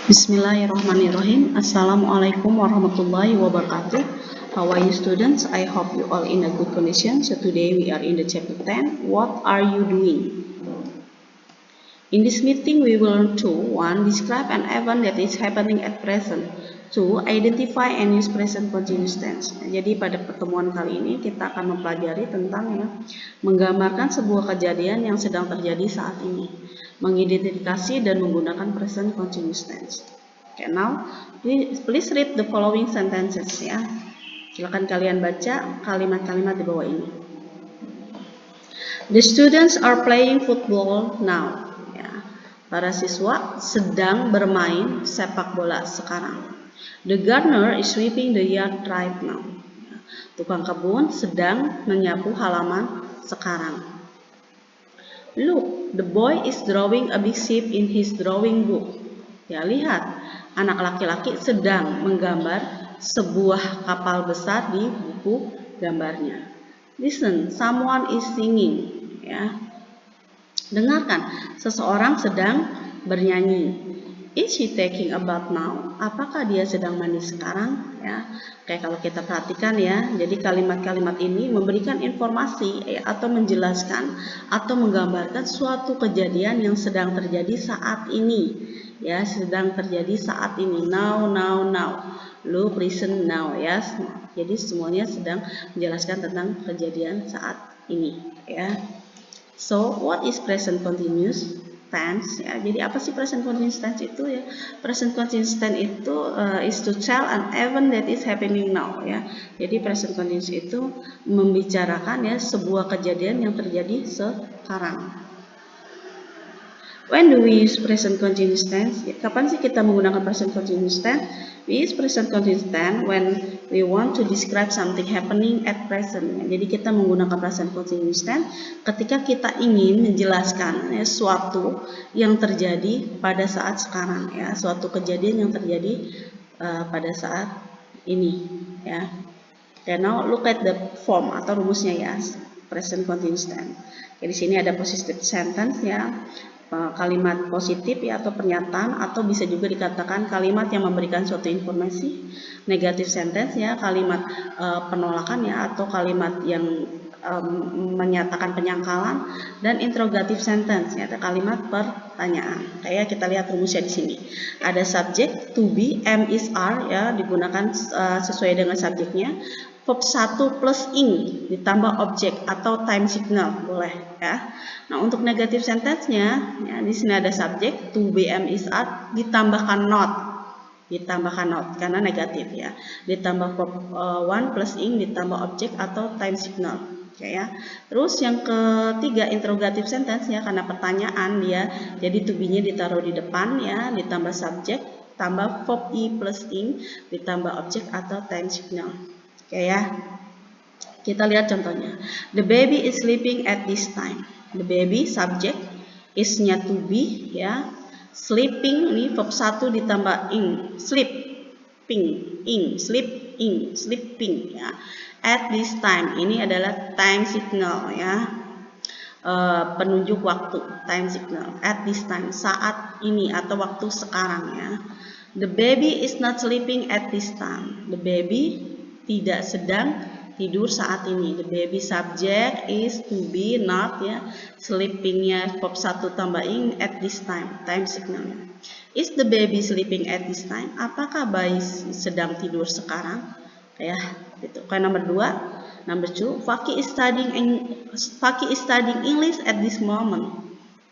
Bismillahirrahmanirrahim. Assalamualaikum warahmatullahi wabarakatuh. How are you students? I hope you all in a good condition. So today we are in the chapter 10. What are you doing? In this meeting we will learn to 1. Describe an event that is happening at present. 2. Identify and use present continuous tense. Jadi pada pertemuan kali ini kita akan mempelajari tentang menggambarkan sebuah kejadian yang sedang terjadi saat ini, mengidentifikasi dan menggunakan present continuous tense. Okay, now please read the following sentences ya. Silakan kalian baca kalimat-kalimat di bawah ini. The students are playing football now. Ya, para siswa sedang bermain sepak bola sekarang. The gardener is sweeping the yard right now. Tukang kebun sedang menyapu halaman sekarang. Look, the boy is drawing a big ship in his drawing book. Ya, lihat, anak laki-laki sedang menggambar sebuah kapal besar di buku gambarnya. Listen, someone is singing. Ya, dengarkan, seseorang sedang bernyanyi. Is she taking a bath now? Apakah dia sedang mandi sekarang? Ya, kayak kalau kita perhatikan ya, jadi kalimat-kalimat ini memberikan informasi atau menjelaskan atau menggambarkan suatu kejadian yang sedang terjadi saat ini. Ya, sedang terjadi saat ini. Now. Look, listen, now. Ya, jadi semuanya sedang menjelaskan tentang kejadian saat ini. Ya. So, what is present continuous tense? Ya, jadi apa sih present continuous tense itu ya? Present continuous tense itu is to tell an event that is happening now ya. Jadi present continuous itu membicarakan ya sebuah kejadian yang terjadi sekarang. When do we use present continuous tense? Ya, kapan sih kita menggunakan present continuous tense? We use present continuous tense when we want to describe something happening at present. Ya, jadi kita menggunakan present continuous tense ketika kita ingin menjelaskan ya, suatu yang terjadi pada saat sekarang ya, suatu kejadian yang terjadi pada saat ini ya. Okay, now look at the form atau rumusnya ya, present continuous tense. Jadi di sini ada positive sentence ya, kalimat positif ya atau pernyataan, atau bisa juga dikatakan kalimat yang memberikan suatu informasi. Negative sentence ya, kalimat penolakan ya atau kalimat yang menyatakan penyangkalan. Dan interrogative sentence ya, kalimat pertanyaan. Kayak kita lihat rumusnya di sini. Ada subjek to be, am, is, are ya, digunakan sesuai dengan subjeknya. Verb 1 plus ing ditambah objek atau time signal boleh ya. Nah, untuk negative sentence-nya ya, di sini ada subjek to be, am, is, are ditambahkan not karena negatif ya. Ditambah verb 1 plus ing ditambah objek atau time signal. Oke ya. Terus yang ketiga interrogative sentence ya, karena pertanyaan dia, jadi to be-nya ditaruh di depan ya, ditambah subjek, tambah verb i plus ing ditambah objek atau time signal. Oke ya, kita lihat contohnya. The baby is sleeping at this time. The baby subject, is-nya to be ya. Sleeping ini verb 1 ditambah ing, sleeping ya. At this time ini adalah time signal ya. Penunjuk waktu, time signal. At this time, saat ini atau waktu sekarang ya. The baby is not sleeping at this time. The baby tidak sedang tidur saat ini. The baby subject is to be, not ya. Sleepingnya verb 1 tambah ing at this time, time signalnya. Is the baby sleeping at this time? Apakah bayi sedang tidur sekarang? Ya, itu. Kayak number 2, Faki is studying English at this moment.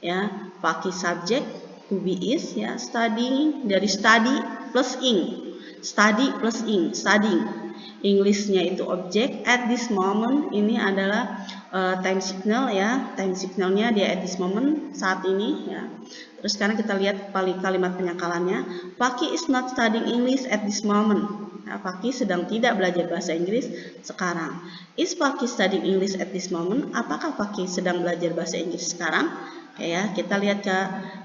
Ya, Faki subject to be is ya, studying dari study plus ing. Studying. English-nya itu objek, at this moment ini adalah time signal ya, time signalnya dia at this moment, saat ini ya. Terus sekarang kita lihat kalimat penyangkalannya. Faki is not studying English at this moment. Nah, Faki sedang tidak belajar bahasa Inggris sekarang. Is Faki studying English at this moment? Apakah Faki sedang belajar bahasa Inggris sekarang? Ya, kita lihat ke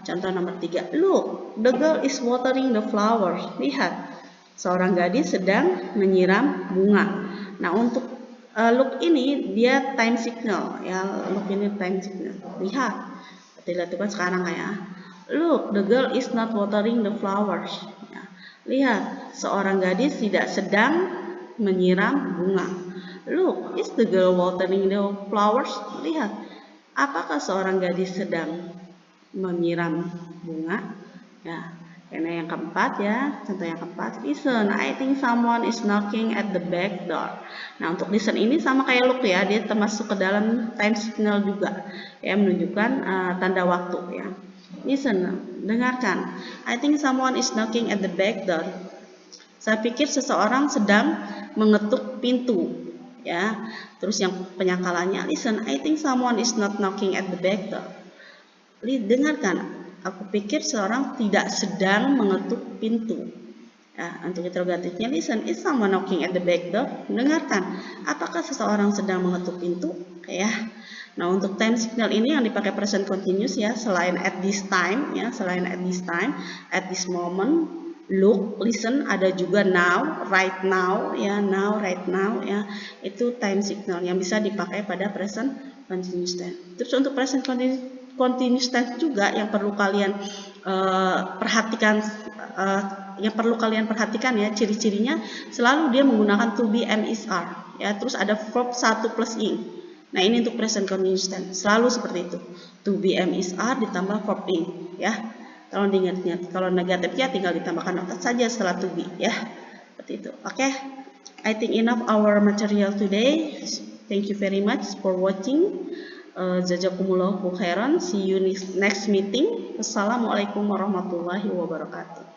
contoh nomor 3. Look, the girl is watering the flowers. Lihat, seorang gadis sedang menyiram bunga. Nah, untuk look ini dia time signal ya. Look ini time signal. Lihat kan sekarang ya. Look, the girl is not watering the flowers. Ya. Lihat, seorang gadis tidak sedang menyiram bunga. Look, is the girl watering the flowers? Lihat, apakah seorang gadis sedang menyiram bunga? Ya, karena yang keempat ya, contoh yang keempat, listen, I think someone is knocking at the back door. Nah, untuk listen ini sama kayak look ya, dia termasuk ke dalam time signal juga, ya menunjukkan tanda waktu ya. Listen, dengarkan. I think someone is knocking at the back door. Saya pikir seseorang sedang mengetuk pintu, ya. Terus yang penyakalannya, listen, I think someone is not knocking at the back door. Dengarkan, aku pikir seorang tidak sedang mengetuk pintu. Ya, untuk interrogatifnya, listen, is someone knocking at the back door? Dengarkan, apakah seseorang sedang mengetuk pintu? Ya. Nah, untuk time signal ini yang dipakai present continuous ya, selain at this time ya, selain at this time, at this moment, look, listen, ada juga now, right now ya, now, right now ya. Itu time signal yang bisa dipakai pada present continuous tense. Terus untuk present continuous tense juga yang perlu kalian perhatikan ya, ciri-cirinya selalu dia menggunakan to be and is are ya, terus ada verb 1 plus ing. Nah, ini untuk present continuous tense selalu seperti itu, to be and is are ditambah verb ing ya. Kalau diingat-ingat, kalau negatifnya tinggal ditambahkan not saja setelah to be ya, seperti itu. Oke, I think enough our material today. Thank you very much for watching. Jazakumullahu khairan. See you next meeting. Wassalamualaikum warahmatullahi wabarakatuh.